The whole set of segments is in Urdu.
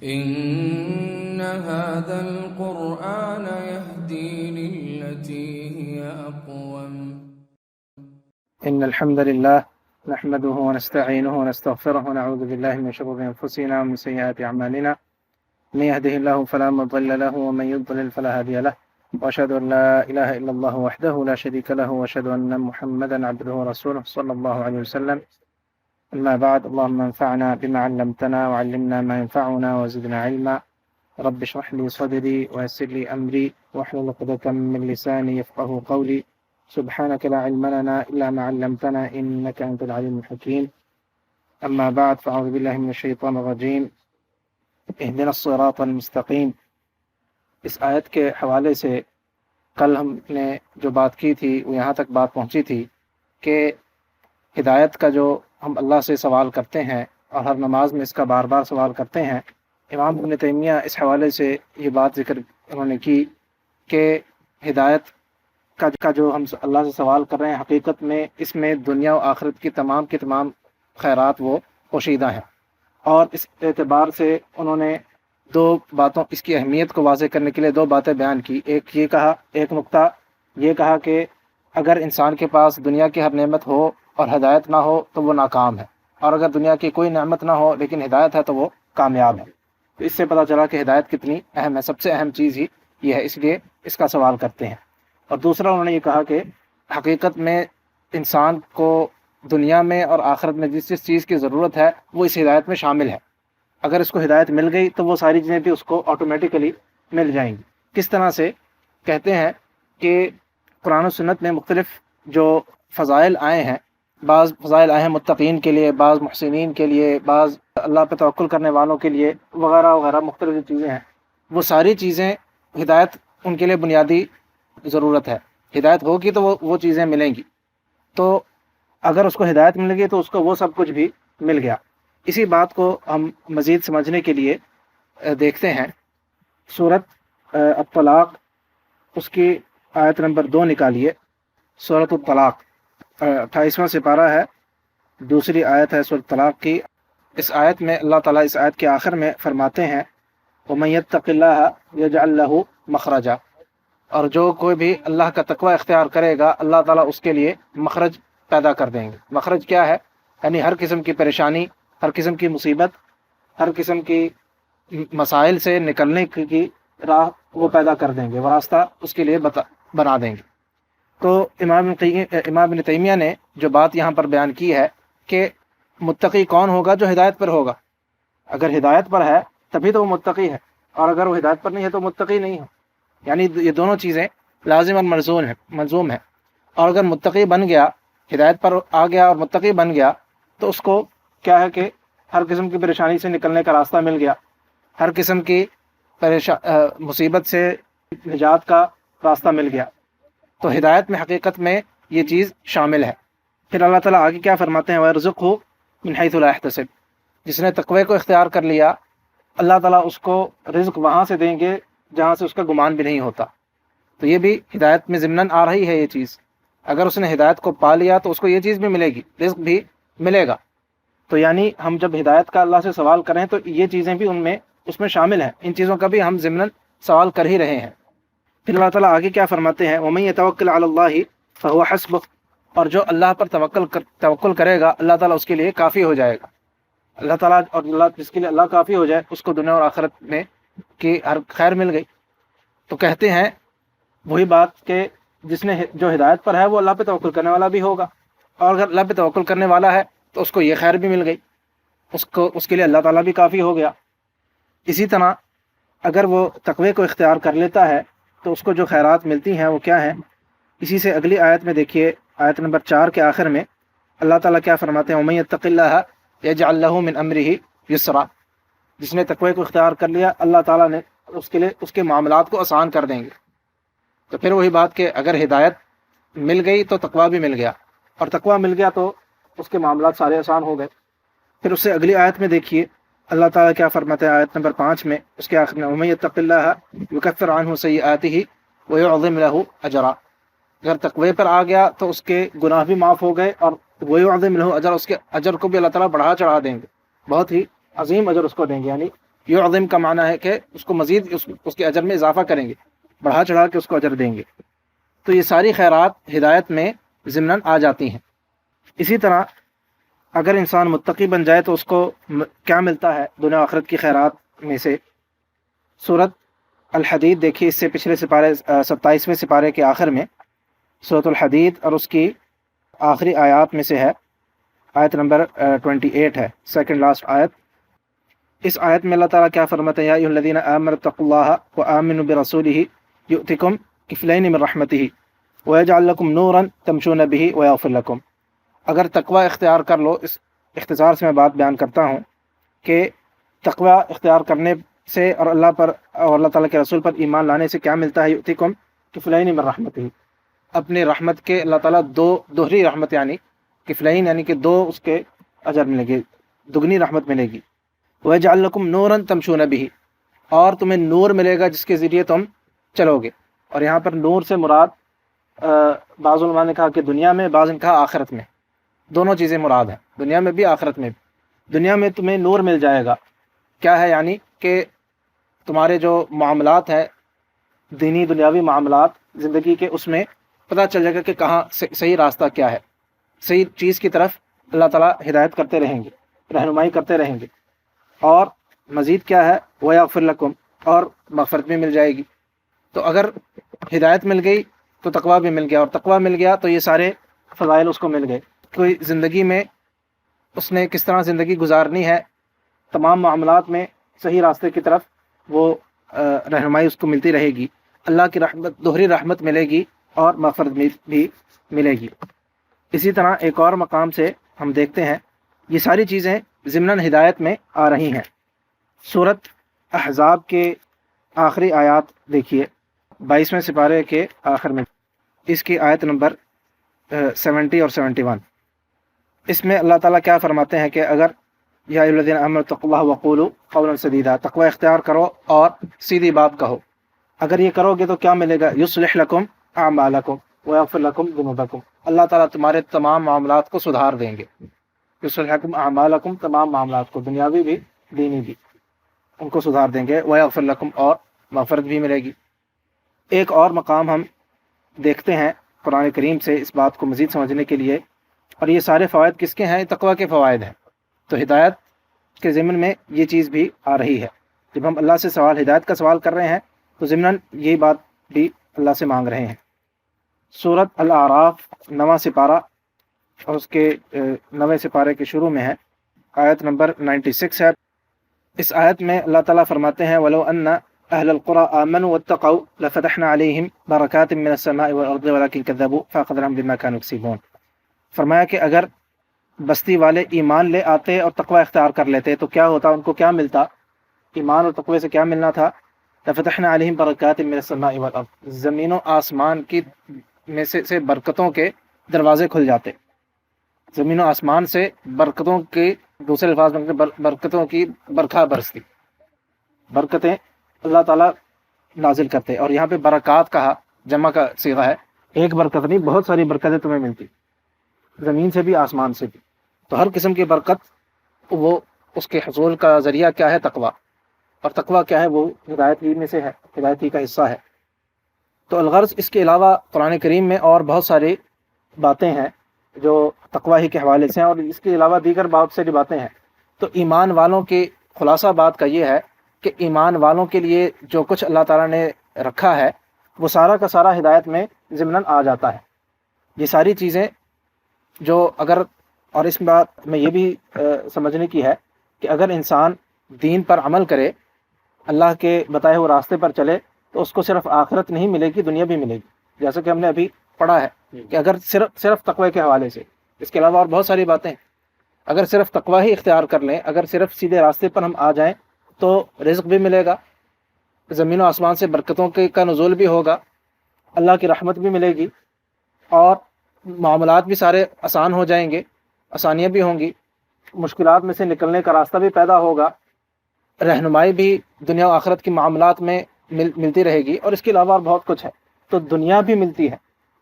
إن هذا القرآن يهدي للتي هي أقوم. إن الحمد لله نحمده ونستعينه ونستغفره ونعوذ بالله من شرور أنفسنا ومن سيئات أعمالنا. من يهده الله فلا مضل له ومن يضلل فلا هادي له، وأشهد أن لا إله إلا الله وحده لا شريك له، وأشهد أن محمدا عبده ورسوله صلى الله عليه وسلم. أما بعد، اللهم انفعنا بما علمتنا وعلمنا ما ينفعنا وزدنا علما. رب اشرح لي صدري ويسر لي أمري واحلل عقدة من لساني يفقه قولي. سبحانك لا علم لنا إلا ما علمتنا إنك أنت العليم الحكيم. أما بعد، فأعوذ بالله من الشيطان الرجيم. اهدنا الصراط المستقیم. اس آیت کے حوالے سے کل ہم نے جو بات کی تھی وہ یہاں تک بات پہنچی تھی کہ ہدایت کا جو ہم اللہ سے سوال کرتے ہیں اور ہر نماز میں اس کا بار بار سوال کرتے ہیں، امام ابن تیمیہ اس حوالے سے یہ بات ذکر انہوں نے کی کہ ہدایت کا جو ہم اللہ سے سوال کر رہے ہیں، حقیقت میں اس میں دنیا و آخرت کی تمام خیرات وہ پوشیدہ ہیں. اور اس اعتبار سے انہوں نے اس کی اہمیت کو واضح کرنے کے لیے دو باتیں بیان کی. ایک نقطہ یہ کہا کہ اگر انسان کے پاس دنیا کی ہر نعمت ہو اور ہدایت نہ ہو تو وہ ناکام ہے، اور اگر دنیا کی کوئی نعمت نہ ہو لیکن ہدایت ہے تو وہ کامیاب ہے. تو اس سے پتہ چلا کہ ہدایت کتنی اہم ہے. سب سے اہم چیز ہی یہ ہے، اس لیے اس کا سوال کرتے ہیں. اور دوسرا انہوں نے یہ کہا کہ حقیقت میں انسان کو دنیا میں اور آخرت میں جس چیز کی ضرورت ہے وہ اس ہدایت میں شامل ہے. اگر اس کو ہدایت مل گئی تو وہ ساری چیزیں بھی اس کو آٹومیٹیکلی مل جائیں گی. کس طرح سے؟ کہتے ہیں کہ قرآن و سنت میں مختلف جو فضائل آئے ہیں، بعض فضائل آئے ہیں متقین کے لیے، بعض محسنین کے لیے، بعض اللہ پہ توکل کرنے والوں کے لیے، وغیرہ وغیرہ مختلف جو چیزیں ہیں، وہ ساری چیزیں ہدایت ان کے لیے بنیادی ضرورت ہے. ہدایت ہوگی تو وہ چیزیں ملیں گی. تو اگر اس کو ہدایت مل گئی تو اس کو وہ سب کچھ بھی مل گیا. اسی بات کو ہم مزید سمجھنے کے لیے دیکھتے ہیں سورۃ الطلاق، اس کی آیت نمبر 2 نکالیے. سورۃ الطلاق 28واں سپارہ ہے، دوسری آیت ہے سورۃ الطلاق کی. اس آیت میں اللہ تعالیٰ اس آیت کے آخر میں فرماتے ہیں وَمَن يَتَّقِ اللَّهَ يَجْعَلْ لَهُ مَخْرَجًا، اور جو کوئی بھی اللہ کا تقوی اختیار کرے گا اللہ تعالیٰ اس کے لیے مخرج پیدا کر دیں گے. مخرج کیا ہے؟ یعنی ہر قسم کی پریشانی، ہر قسم کی مصیبت، ہر قسم کی مسائل سے نکلنے کی راہ وہ پیدا کر دیں گے، وہ راستہ اس کے لیے بنا دیں گے. تو امام ابن تیمیہ نے جو بات یہاں پر بیان کی ہے کہ متقی کون ہوگا؟ جو ہدایت پر ہوگا. اگر ہدایت پر ہے تبھی تو وہ متقی ہے، اور اگر وہ ہدایت پر نہیں ہے تو متقی نہیں ہے. یعنی یہ دونوں چیزیں لازم اور ملزوم ہے. اور اگر متقی بن گیا، ہدایت پر آ گیا اور متقی بن گیا، تو اس کو کیا ہے کہ ہر قسم کی پریشانی سے نکلنے کا راستہ مل گیا، ہر قسم کی مصیبت سے نجات کا راستہ مل گیا. تو ہدایت میں حقیقت میں یہ چیز شامل ہے. پھر اللہ تعالیٰ آگے کیا فرماتے ہیں وَيَرْزُقْهُ مِنْ حَيْثُ لَا يَحْتَسِبُ، جس نے تقوی کو اختیار کر لیا اللہ تعالیٰ اس کو رزق وہاں سے دیں گے جہاں سے اس کا گمان بھی نہیں ہوتا. تو یہ بھی ہدایت میں ضمناً آ رہی ہے یہ چیز. اگر اس نے ہدایت کو پا لیا تو اس کو یہ چیز بھی ملے گی، رزق بھی ملے گا. تو یعنی ہم جب ہدایت کا اللہ سے سوال کریں تو یہ چیزیں بھی اس میں شامل ہیں. ان چیزوں کا بھی ہم ضمناً سوال کر ہی رہے ہیں. پھر اللہ تعالیٰ آگے کیا فرماتے ہیں وَمَن يَتَوَكَّلْ عَلَى اللَّهِ فَهُوَ حَسْبُهُ، اور جو اللہ پر توکل کرے گا اللہ تعالیٰ اس کے لیے کافی ہو جائے گا. اللہ تعالیٰ اور جس کے لیے اللہ کافی ہو جائے اس کو دنیا اور آخرت میں کی ہر خیر مل گئی. تو کہتے ہیں وہی بات کہ جس نے جو ہدایت پر ہے وہ اللہ پہ توکل کرنے والا بھی ہوگا، اور اگر اللہ پہ توکل کرنے والا ہے تو اس کو یہ خیر بھی مل گئی، اس کے لیے اللہ تعالیٰ بھی کافی ہو گیا. اسی طرح اگر وہ تقوی کو اختیار کر لیتا ہے تو اس کو جو خیرات ملتی ہیں وہ کیا ہیں؟ اسی سے اگلی آیت میں دیکھیے، آیت نمبر 4 کے آخر میں اللہ تعالیٰ کیا فرماتے ہیں وَمَن يَتَّقِ اللَّهَ يَجْعَلْ لَهُ مِنْ أَمْرِهِ يُسْرًا، جس نے تقوی کو اختیار کر لیا اللہ تعالیٰ نے اس کے لیے اس کے معاملات کو آسان کر دیں گے. تو پھر وہی بات کہ اگر ہدایت مل گئی تو تقوی بھی مل گیا، اور تقوی مل گیا تو اس کے معاملات سارے آسان ہو گئے. پھر اس سے اگلی آیت میں دیکھیے اللہ تعالیٰ کیا فرماتے ہیں آیت نمبر 5 میں، اس کے آخر میں وَمَن يَتَّقِ اللَّهَ يُكَفِّرْ عَنْهُ سَيِّئَاتِهِ وَيُعْظِمْ لَهُ أَجْرًا، اگر تقوی پر آ گیا تو اس کے گناہ بھی معاف ہو گئے، اور وَيُعْظِمْ لَهُ أَجْرًا، اس کے اجر کو بھی اللہ تعالیٰ بڑھا چڑھا دیں گے، بہت ہی عظیم اجر اس کو دیں گے. یعنی یعظم کا معنی ہے کہ اس کو مزید اس کے اجر میں اضافہ کریں گے، بڑھا چڑھا کے اس کو اجر دیں گے۔ تو یہ ساری خیرات ہدایت میں ضمناً آ جاتی ہیں۔ اسی طرح اگر انسان متقی بن جائے تو اس کو کیا ملتا ہے دنیا آخرت کی خیرات میں سے؟ سورۃ الحدید دیکھیے، اس سے پچھلے سپارے 27ویں سپارے کے آخر میں سورۃ الحدید اور اس کی آخری آیات میں سے ہے، آیت نمبر 28 ہے، سیکنڈ لاسٹ آیت۔ اس آیت میں اللہ تعالیٰ کیا فرماتے ہیں؟ یا ایھا الذین آمنوا اتقوا اللہ وآمنوا برسولہ یؤتکم کفلین من رحمتہ ویجعل لکم نورا تمشون بہ ویغفر لکم۔ اگر تقوی اختیار کر لو، اس اختصار سے میں بات بیان کرتا ہوں کہ تقوی اختیار کرنے سے اور اللہ پر اور اللہ تعالیٰ کے رسول پر ایمان لانے سے کیا ملتا ہے؟ یؤتکم کفلین من رحمتہ، اپنے رحمت کے اللہ تعالیٰ دوہری رحمت یعنی کفلین یعنی کہ دو اس کے اجر ملے گی، دگنی رحمت ملے گی۔ وَيَجْعَلْ لَكُمْ نُورًا تَمْشُونَ بِهِ، اور تمہیں نور ملے گا جس کے ذریعے تم چلو گے۔ اور یہاں پر نور سے مراد بعض علماء نے کہا کہ دنیا میں، بعض نے کہا آخرت میں، دونوں چیزیں مراد ہیں، دنیا میں بھی آخرت میں بھی۔ دنیا میں تمہیں نور مل جائے گا، کیا ہے؟ یعنی کہ تمہارے جو معاملات ہیں، دینی دنیاوی معاملات زندگی کے، اس میں پتہ چل جائے گا کہ کہاں صحیح راستہ کیا ہے، صحیح چیز کی طرف اللہ تعالیٰ ہدایت کرتے رہیں گے، رہنمائی کرتے رہیں گے۔ اور مزید کیا ہے؟ وَيَغْفِرْ لَكُمْ، اور مغفرت بھی مل جائے گی۔ تو اگر ہدایت مل گئی تو تقویٰ بھی مل گیا، اور تقویٰ مل گیا تو یہ سارے فضائل اس کو مل گئے۔ کوئی زندگی میں اس نے کس طرح زندگی گزارنی ہے، تمام معاملات میں صحیح راستے کی طرف وہ رہنمائی اس کو ملتی رہے گی، اللہ کی رحمت، دوہری رحمت ملے گی اور مغفرت بھی ملے گی۔ اسی طرح ایک اور مقام سے ہم دیکھتے ہیں یہ ساری چیزیں ضمناً ہدایت میں آ رہی ہیں۔ سورۃ احزاب کے آخری آیات دیکھیے، 22ویں سپارے کے آخر میں، اس کی آیت نمبر 70 اور 71۔ اس میں اللہ تعالیٰ کیا فرماتے ہیں کہ اگر یا ایھا الذین آمنوا اتقوا اللہ وقولوا قولا سدیدا، تقوی اختیار کرو اور سیدھی بات کہو۔ اگر یہ کرو گے تو کیا ملے گا؟ یصلح لکم اعمالکم ویغفر لکم ذنوبکم، اللہ تعالیٰ تمہارے تمام معاملات کو سدھار دیں گے۔ یصلح لکم اعمالکم، تمام معاملات کو، دنیاوی بھی دینی بھی، ان کو سدھار دیں گے۔ ویغفر لکم، اور مغفرت بھی ملے گی۔ ایک اور مقام ہم دیکھتے ہیں قرآن کریم سے اس بات کو مزید سمجھنے کے لیے، اور یہ سارے فوائد کس کے ہیں؟ تقوی کے فوائد ہیں۔ تو ہدایت کے ضمن میں یہ چیز بھی آ رہی ہے۔ جب ہم اللہ سے ہدایت کا سوال کر رہے ہیں تو ضمناً یہی بات بھی اللہ سے مانگ رہے ہیں۔ سورۃ الاعراف 9واں سپارہ اور اس کے 9ویں سپارے کے شروع میں ہے، آیت نمبر 96 ہے۔ اس آیت میں اللہ تعالیٰ فرماتے ہیں وَلَوْ أَنَّ أَهْلَ الْقُرَىٰ آمَنُوا وَاتَّقَوْا لَفَتَحْنَا عَلَيْهِمْ بَرَكَاتٍ مِّنَ السَّمَاءِ وَالْأَرْضِ وَلَٰكِن كَذَّبُوا فَأَخَذْنَاهُمْ بِمَا كَانُوا يَكْسِبُونَ۔ فرمایا کہ اگر بستی والے ایمان لے آتے اور تقوی اختیار کر لیتے تو کیا ہوتا؟ ان کو کیا ملتا؟ ایمان اور تقوی سے کیا ملنا تھا؟ لَفَتَحْنَا عَلَيْهِمْ بَرَكَاتٍ مِّنَ السَّمَاءِ وَالْأَرْضِ، زمین و آسمان کی میں سے برکتوں کے دروازے کھل جاتے، زمین و آسمان سے برکتوں کی، دوسرے الفاظ میں برکتوں کی برکھا برستی، برکتیں اللہ تعالیٰ نازل کرتے۔ اور یہاں پہ برکات کہا، جمع کا صیغہ ہے، ایک برکت نہیں، بہت ساری برکتیں تمہیں ملتی، زمین سے بھی آسمان سے بھی۔ تو ہر قسم کی برکت، وہ اس کے حصول کا ذریعہ کیا ہے؟ تقوی۔ اور تقوی کیا ہے؟ وہ ہدایت ہی میں سے ہے، ہدایت ہی کا حصہ ہے۔ تو الغرض اس کے علاوہ قرآن کریم میں اور بہت ساری باتیں ہیں جو تقوی ہی کے حوالے سے ہیں، اور اس کے علاوہ دیگر بہت ساری باتیں ہیں۔ تو ایمان والوں کی خلاصہ بات کا یہ ہے کہ ایمان والوں کے لیے جو کچھ اللہ تعالیٰ نے رکھا ہے وہ سارا کا سارا ہدایت میں ضمناً آ جاتا ہے۔ یہ ساری چیزیں جو اگر، اور اس بات میں یہ بھی سمجھنے کی ہے کہ اگر انسان دین پر عمل کرے، اللہ کے بتائے ہوئے راستے پر چلے، تو اس کو صرف آخرت نہیں ملے گی، دنیا بھی ملے گی، جیسا کہ ہم نے ابھی پڑھا ہے کہ اگر صرف تقوی کے حوالے سے، اس کے علاوہ اور بہت ساری باتیں، اگر صرف تقوی ہی اختیار کر لیں، اگر صرف سیدھے راستے پر ہم آ جائیں تو رزق بھی ملے گا، زمین و آسمان سے برکتوں کا نزول بھی ہوگا، اللہ کی رحمت بھی ملے گی، اور معاملات بھی سارے آسان ہو جائیں گے، آسانیاں بھی ہوں گی، مشکلات میں سے نکلنے کا راستہ بھی پیدا ہوگا، رہنمائی بھی دنیا و آخرت کی معاملات میں ملتی رہے گی، اور اس کے علاوہ اور بہت کچھ ہے۔ تو دنیا بھی ملتی ہے،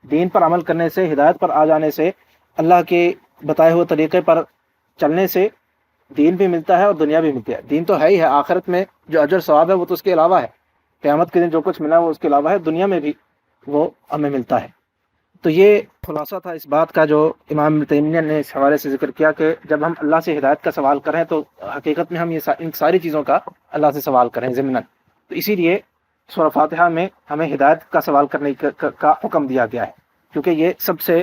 دین پر عمل کرنے سے، ہدایت پر آ جانے سے، اللہ کے بتائے ہوئے طریقے پر چلنے سے دین بھی ملتا ہے اور دنیا بھی ملتی ہے. دین تو ہے ہی ہے، آخرت میں جو اجر ثواب ہے وہ تو اس کے علاوہ ہے، قیامت کے دن جو کچھ ملا وہ اس کے علاوہ ہے، دنیا میں بھی وہ ہمیں ملتا ہے. تو یہ خلاصہ تھا اس بات کا جو امام ابن تیمیہ نے اس حوالے سے ذکر کیا کہ جب ہم اللہ سے ہدایت کا سوال کریں تو حقیقت میں ہم ان ساری چیزوں کا اللہ سے سوال کریں ضمناً. تو اسی لیے سورہ فاتحہ میں ہمیں ہدایت کا سوال کرنے کا حکم دیا گیا ہے، کیونکہ یہ سب سے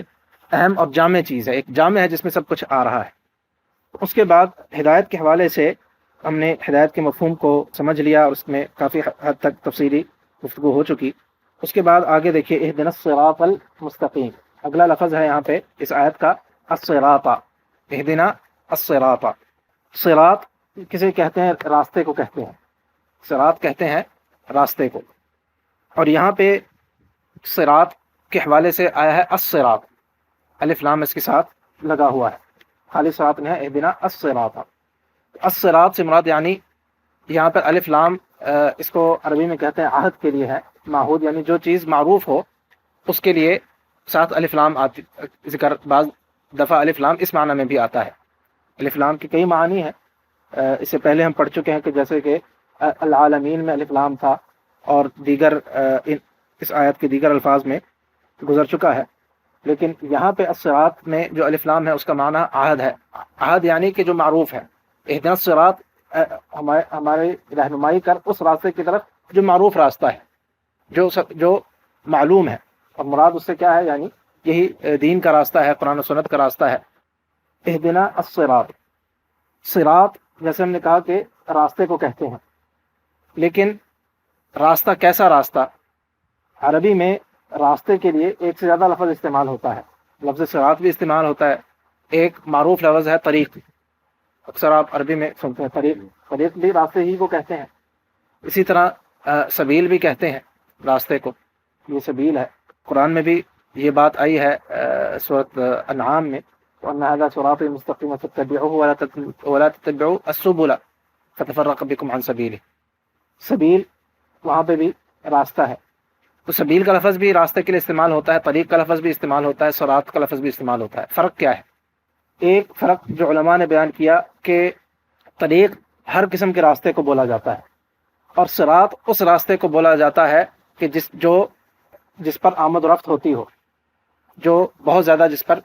اہم اور جامع چیز ہے، ایک جامع ہے جس میں سب کچھ آ رہا ہے. اس کے بعد ہدایت کے حوالے سے ہم نے ہدایت کے مفہوم کو سمجھ لیا اور اس میں کافی حد تک تفصیلی گفتگو ہو چکی. اس کے بعد آگے دیکھیے اہدنا الصراط المستقیم، اگلا لفظ ہے یہاں پہ اس آیت کا الصراط. اہدنا الصراط، صراط کسے کہتے ہیں؟ راستے کو کہتے ہیں. صراط کہتے ہیں راستے کو، اور یہاں پہ صراط کے حوالے سے آیا ہے الصراط، الف لام اس کے ساتھ لگا ہوا ہے، خالی صراط نہیں ہے. اہدنا الصراط، الصراط سے مراد یعنی یہاں پر الف لام اس کو عربی میں کہتے ہیں عہد کے لیے ہے، معہود یعنی جو چیز معروف ہو اس کے لیے ساتھ الف لام آتی ذکر. بعض دفعہ الف لام اس معنی میں بھی آتا ہے. الف لام کی کئی معنی ہیں، اس سے پہلے ہم پڑھ چکے ہیں کہ جیسے کہ العالمین میں الف لام تھا اور دیگر اس آیت کے دیگر الفاظ میں گزر چکا ہے. لیکن یہاں پہ الصراط میں جو الف لام ہے اس کا معنی عہد ہے، عہد یعنی کہ جو معروف ہے. اہدنا الصراط ہمارے رہنمائی کر اس راستے کی طرف جو معروف راستہ ہے، جو معلوم ہے. اور مراد اس سے کیا ہے؟ یعنی یہی دین کا راستہ ہے، قرآن و سنت کا راستہ ہے. اہدنا الصراط، صراط جیسے ہم نے کہا کہ راستے کو کہتے ہیں، لیکن راستہ کیسا راستہ؟ عربی میں راستے کے لیے ایک سے زیادہ لفظ استعمال ہوتا ہے. لفظ صراط بھی استعمال ہوتا ہے، ایک معروف لفظ ہے طریق، اکثر آپ عربی میں سنتے ہیں طریق. طریق بھی راستے ہی کو کہتے ہیں. اسی طرح سبیل بھی کہتے ہیں راستے کو، یہ سبیل ہے. قرآن میں بھی یہ بات آئی ہے سورۃ انعام میں، وَأَنَّ هَذَا صِرَاطِي مُسْتَقِيمًا فَاتَّبِعُوهُ وَلَا تَتَّبِعُوا السُّبُلَ فَتَفَرَّقَ بِكُمْ عَنْ سَبِيلِهِ. سبیل وہاں پہ بھی راستہ ہے. تو سبیل کا لفظ بھی راستے کے لیے استعمال ہوتا ہے، طریق کا لفظ بھی استعمال ہوتا ہے، صراط کا لفظ بھی استعمال ہوتا ہے. فرق کیا ہے؟ ایک فرق جو علماء نے بیان کیا کہ طریق ہر قسم کے راستے کو بولا جاتا ہے، اور صراط اس راستے کو بولا جاتا ہے کہ جس پر آمد و رفت ہوتی ہو، جو بہت زیادہ جس پر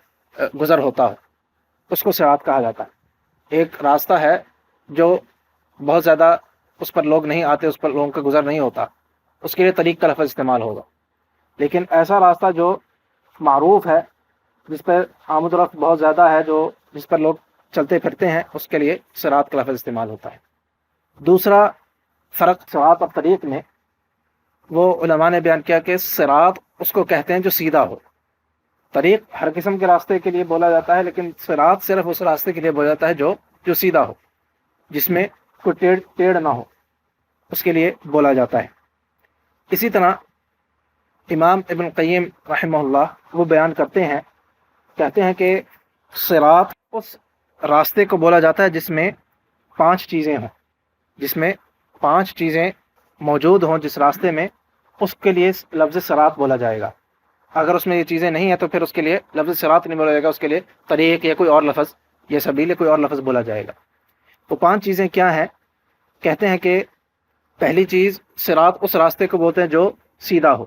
گزر ہوتا ہو، اس کو صراط کہا جاتا ہے. ایک راستہ ہے جو بہت زیادہ اس پر لوگ نہیں آتے، اس پر لوگوں کا گزر نہیں ہوتا، اس کے لیے طریق کا لفظ استعمال ہوگا. لیکن ایسا راستہ جو معروف ہے، جس پر آمد و رفت بہت زیادہ ہے، جس پر لوگ چلتے پھرتے ہیں، اس کے لیے صراط کا لفظ استعمال ہوتا ہے. دوسرا فرق صراط اور طریق میں وہ علماء نے بیان کیا کہ صراط اس کو کہتے ہیں جو سیدھا ہو. طریق ہر قسم کے راستے کے لیے بولا جاتا ہے، لیکن صراط صرف اس راستے کے لیے بولا جاتا ہے جو سیدھا ہو، جس میں کوئی ٹیڑھ نہ ہو، اس کے لیے بولا جاتا ہے. اسی طرح امام ابن قیم رحمہ اللہ وہ بیان کرتے ہیں، کہتے ہیں کہ صراط اس راستے کو بولا جاتا ہے جس میں 5 چیزیں ہوں، جس میں 5 چیزیں موجود ہوں جس راستے میں، اس کے لیے لفظ صراط بولا جائے گا. اگر اس میں یہ چیزیں نہیں ہیں تو پھر اس کے لیے لفظ صراط نہیں بولا جائے گا، اس کے لیے طریق یا کوئی اور لفظ یا سبیل یا کوئی اور لفظ بولا جائے گا. تو 5 چیزیں کیا ہیں؟ کہتے ہیں کہ پہلی چیز صراط اس راستے کو بولتے ہیں جو سیدھا ہو.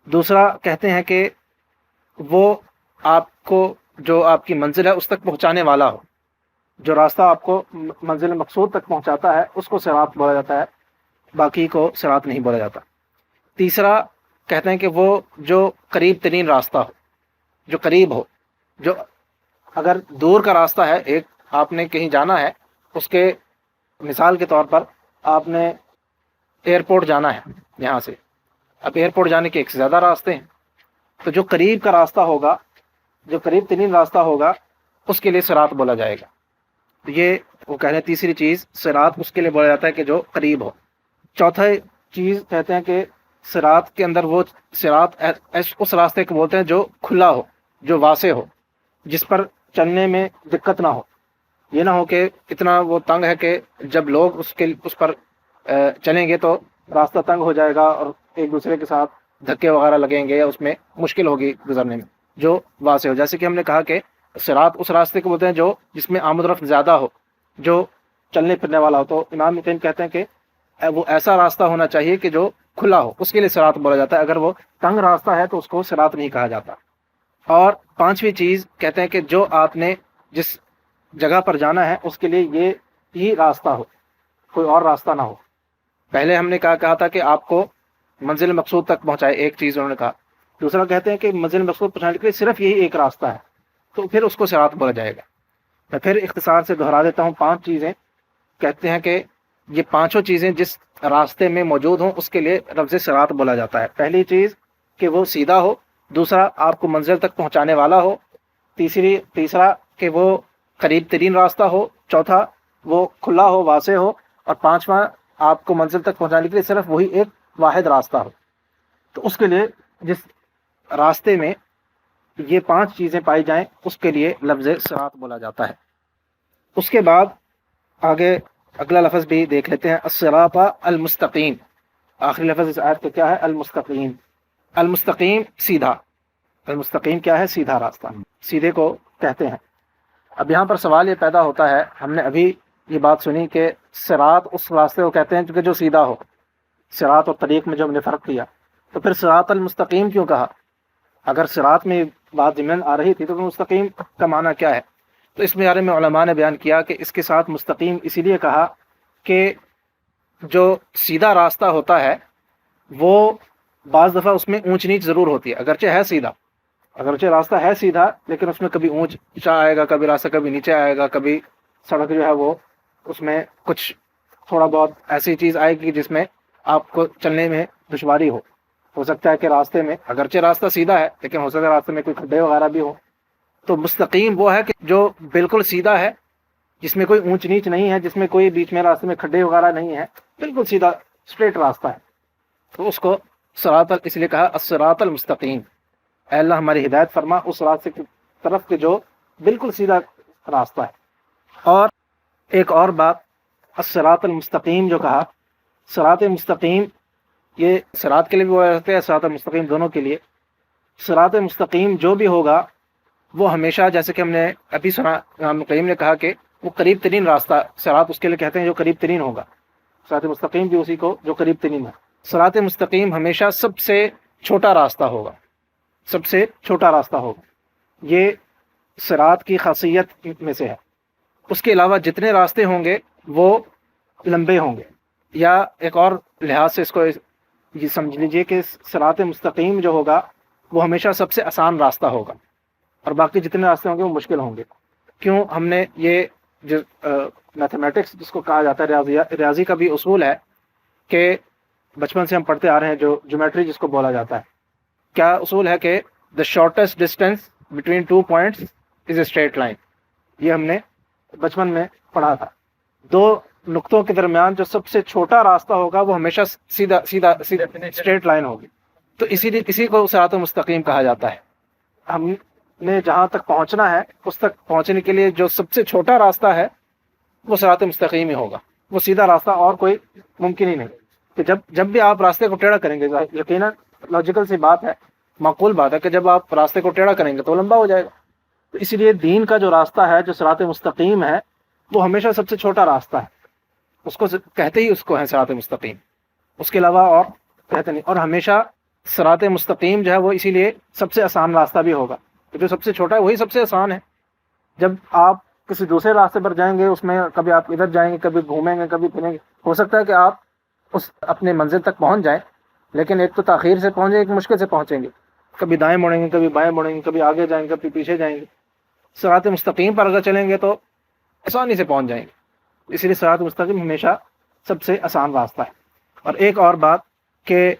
دوسرا کہتے ہیں کہ وہ آپ کو جو آپ کی منزل ہے اس تک پہنچانے والا ہو، جو راستہ آپ کو منزل مقصود تک پہنچاتا ہے اس کو صراط بولا جاتا ہے، باقی کو صراط نہیں بولا جاتا. تیسرا کہتے ہیں کہ وہ جو قریب ترین راستہ ہو، جو قریب ہو. جو اگر دور کا راستہ ہے، ایک آپ نے کہیں جانا ہے، اس کے مثال کے طور پر آپ نے ایئرپورٹ جانا ہے یہاں سے، اب ایئرپورٹ جانے کے ایک سے زیادہ راستے ہیں، تو جو قریب کا راستہ ہوگا، جو قریب ترین راستہ ہوگا، اس کے لیے صراط بولا جائے گا. تو یہ وہ کہہ رہے ہیں تیسری چیز، صراط اس کے لیے بولا جاتا ہے کہ جو قریب ہو. چوتھا چیز کہتے ہیں کہ صراط کے اندر وہ صراط اس راستے کو بولتے ہیں جو کھلا ہو، جو واسع ہو، جس پر چلنے میں دقت نہ ہو. یہ نہ ہو کہ اتنا وہ تنگ ہے کہ جب لوگ اس پر چلیں گے تو راستہ تنگ ہو جائے گا اور ایک دوسرے کے ساتھ دھکے وغیرہ لگیں گے یا اس میں مشکل ہوگی گزرنے میں. جو واسع ہو، جیسے کہ ہم نے کہا کہ صراط اس راستے کو بولتے ہیں جس میں آمد و رفت زیادہ ہو، جو چلنے پھرنے والا ہو. تو امام ابن قیم کہتے ہیں کہ وہ ایسا راستہ ہونا چاہیے کہ جو کھلا ہو, اس کے لیے صراط بولا جاتا ہے. اگر وہ تنگ راستہ ہے تو اس کو صراط نہیں کہا جاتا. اور پانچویں چیز کہتے ہیں کہ جو آپ نے جس جگہ پر جانا ہے اس کے لیے یہ ہی راستہ ہو, کوئی اور راستہ نہ ہو. پہلے ہم نے کہا تھا کہ آپ کو منزل مقصود تک پہنچائے, ایک چیز انہوں نے کہا. دوسرا کہتے ہیں کہ منزل مقصود پہنچانے کے لیے صرف یہی ایک راستہ ہے, تو پھر اس کو صراط بولا جائے گا. میں پھر اختصار سے دہرا دیتا ہوں. 5 چیزیں کہتے ہیں کہ یہ پانچوں چیزیں جس راستے میں موجود ہوں اس کے لیے لفظ صراط بولا جاتا ہے. پہلی چیز کہ وہ سیدھا ہو, دوسرا آپ کو منزل تک پہنچانے والا ہو, تیسرا کہ وہ قریب ترین راستہ ہو, چوتھا وہ کھلا ہو, واسع ہو, اور پانچواں آپ کو منزل تک پہنچانے کے لیے صرف وہی ایک واحد راستہ ہو. تو اس کے لیے جس راستے میں یہ 5 چیزیں پائی جائیں اس کے لیے لفظ صراط بولا جاتا ہے. اس کے بعد آگے اگلا لفظ بھی دیکھ لیتے ہیں, الصراط المستقیم. آخری لفظ اس آیت کا کیا ہے؟ المستقیم. المستقیم سیدھا. المستقیم کیا ہے؟ سیدھا راستہ, سیدھے کو کہتے ہیں. اب یہاں پر سوال یہ پیدا ہوتا ہے, ہم نے ابھی یہ بات سنی کہ صراط اس راستے کو کہتے ہیں جو سیدھا ہو. صراط اور طریق میں جو ہم نے فرق کیا, تو پھر صراط المستقیم کیوں کہا؟ اگر صراط میں بات ضمن آ رہی تھی تو مستقیم کا معنی کیا ہے؟ تو اس بارے میں علماء نے بیان کیا کہ اس کے ساتھ مستقیم اسی لیے کہا کہ جو سیدھا راستہ ہوتا ہے وہ بعض دفعہ اس میں اونچ نیچ ضرور ہوتی ہے. اگرچہ ہے سیدھا, اگرچہ راستہ ہے سیدھا, لیکن اس میں کبھی اونچا آئے گا, کبھی راستہ کبھی نیچے آئے گا, کبھی سڑک جو ہے وہ اس میں کچھ تھوڑا بہت ایسی چیز آئے گی جس میں آپ کو چلنے میں دشواری ہو سکتا ہے کہ راستے میں اگرچہ راستہ سیدھا ہے لیکن ہو سکتا ہے راستے میں کوئی کھڈے وغیرہ بھی ہو. تو مستقیم وہ ہے کہ جو بالکل سیدھا ہے, جس میں کوئی اونچ نیچ نہیں ہے, جس میں کوئی بیچ میں راستے میں کھڈے وغیرہ نہیں ہے, بالکل سیدھا اسٹریٹ راستہ ہے. تو اس کو صراط اس لیے کہا الصراط المستقیم. اے اللہ ہماری ہدایت فرما اس راستے کی طرف کے جو بالکل سیدھا راستہ ہے. اور ایک اور بات, الصراط المستقیم جو کہا, صراط مستقیم یہ صراط کے لیے بھی بولا جاتا ہے, صراط المستقیم دونوں کے لیے. صراط مستقیم جو بھی ہوگا وہ ہمیشہ, جیسے کہ ہم نے ابھی سنا, امام قیم نے کہا کہ وہ قریب ترین راستہ, صراط اس کے لیے کہتے ہیں جو قریب ترین ہوگا. صراط مستقیم بھی اسی کو جو قریب ترین ہے. صراط مستقیم ہمیشہ سب سے چھوٹا راستہ ہوگا, سب سے چھوٹا راستہ ہوگا. یہ صراط کی خاصیت میں سے ہے. اس کے علاوہ جتنے راستے ہوں گے وہ لمبے ہوں گے. یا ایک اور لحاظ سے اس کو یہ سمجھ لیجئے کہ صراط مستقیم جو ہوگا وہ ہمیشہ سب سے آسان راستہ ہوگا, اور باقی جتنے راستے ہوں گے وہ مشکل ہوں گے. کیوں؟ ہم نے یہ جو میتھمیٹکس جس کو کہا جاتا ہے, ریاضی کا بھی اصول ہے کہ بچپن سے ہم پڑھتے آ رہے ہیں, جو جیومیٹری جس کو بولا جاتا ہے. کیا اصول ہے کہ the shortest distance between 2 points is a straight line. یہ ہم نے بچپن میں پڑھا تھا. 2 نقطوں کے درمیان جو سب سے چھوٹا راستہ ہوگا وہ ہمیشہ سیدھا اسٹریٹ لائن ہوگی. تو اسی کو صراط مستقیم کہا جاتا ہے. ہم نے جہاں تک پہنچنا ہے اس تک پہنچنے کے لیے جو سب سے چھوٹا راستہ ہے وہ صراط مستقیم ہی ہوگا. وہ سیدھا راستہ اور کوئی ممکن ہی نہیں. کہ جب بھی آپ راستے کو ٹیڑھا کریں گے, یقیناً لاجیکل سی بات ہے, معقول بات ہے کہ جب آپ راستے کو ٹیڑھا کریں گے تو لمبا ہو جائے گا. تو اسی لیے دین کا جو راستہ ہے, جو صراط مستقیم ہے, وہ ہمیشہ سب سے چھوٹا راستہ ہے. اس کو کہتے ہی اس کو ہے صراط مستقیم, اس کے علاوہ اور کہتے نہیں. اور ہمیشہ صراط مستقیم جو ہے وہ اسی لیے سب سے آسان راستہ بھی ہوگا, جو سب سے چھوٹا ہے وہی سب سے آسان ہے. جب آپ کسی دوسرے راستے پر جائیں گے, اس میں کبھی آپ ادھر جائیں گے, کبھی گھومیں گے, کبھی پھریں گے, ہو سکتا ہے کہ آپ اس اپنے منزل تک پہنچ جائیں, لیکن ایک تو تاخیر سے پہنچیں گے, ایک مشکل سے پہنچیں گے. کبھی دائیں مڑیں گے, کبھی بائیں مڑیں گے, کبھی آگے جائیں گے, کبھی پیچھے جائیں گے. صراط مستقیم پر اگر چلیں گے تو آسانی سے پہنچ جائیں گے. اسی لیے صراط مستقیم ہمیشہ سب سے آسان راستہ ہے. اور ایک اور بات کہ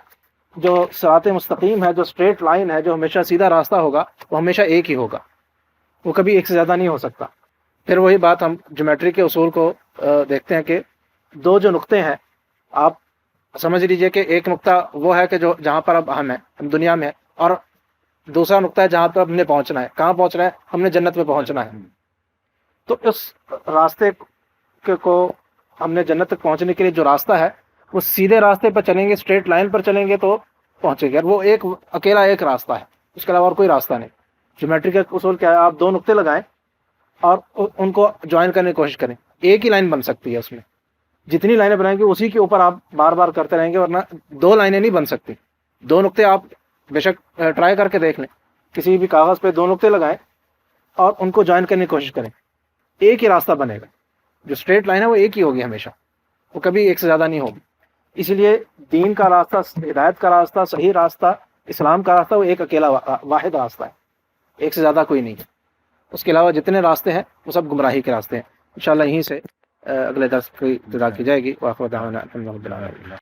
جو صراط مستقیم ہے, جو اسٹریٹ لائن ہے, جو ہمیشہ سیدھا راستہ ہوگا, وہ ہمیشہ ایک ہی ہوگا, وہ کبھی ایک سے زیادہ نہیں ہو سکتا. پھر وہی بات ہم جیومیٹری کے اصول کو دیکھتے ہیں کہ 2 جو نقطے ہیں, آپ سمجھ لیجئے کہ ایک نقطہ وہ ہے کہ جو جہاں پر اب ہم دنیا میں ہیں, اور دوسرا نقطہ ہے جہاں پر ہم نے پہنچنا ہے. کہاں پہنچنا ہے؟ ہم نے جنت میں پہنچنا ہے. تو اس راستے کو ہم نے جنت تک پہنچنے کے لیے جو راستہ ہے وہ سیدھے راستے پر چلیں گے, اسٹریٹ لائن پر چلیں گے تو پہنچے گے. اور وہ اکیلا ایک راستہ ہے, اس کے علاوہ اور کوئی راستہ نہیں. جیومیٹری کا اصول کیا ہے؟ آپ 2 نقطے لگائیں اور ان کو جوائن کرنے کی کوشش کریں. ایک ہی لائن بن سکتی ہے اس میں. جتنی لائنیں بنائیں گے اسی کے اوپر آپ بار بار کرتے رہیں گے، ورنہ دو لائنیں نہیں بن سکتی. دو نقطے آپ بے شک ٹرائی کر کے دیکھ لیں، کسی بھی کاغذ پہ دو نقطے لگائیں اور ان کو جوائن کرنے کی کوشش کریں، ایک ہی راستہ بنے گا. جو اسٹریٹ لائن ہے وہ ایک ہی ہوگی ہمیشہ، وہ کبھی ایک سے زیادہ نہیں ہوگی. اسی لیے دین کا راستہ، ہدایت کا راستہ، صحیح راستہ، اسلام کا راستہ وہ ایک اکیلا واحد راستہ ہے، ایک سے زیادہ کوئی نہیں ہے. اس کے علاوہ جتنے راستے ہیں وہ سب گمراہی کے راستے ہیں. انشاءاللہ یہیں سے اگلے درس کی ابتدا کی جائے گی. وآخر دعوانا الحمد للہ.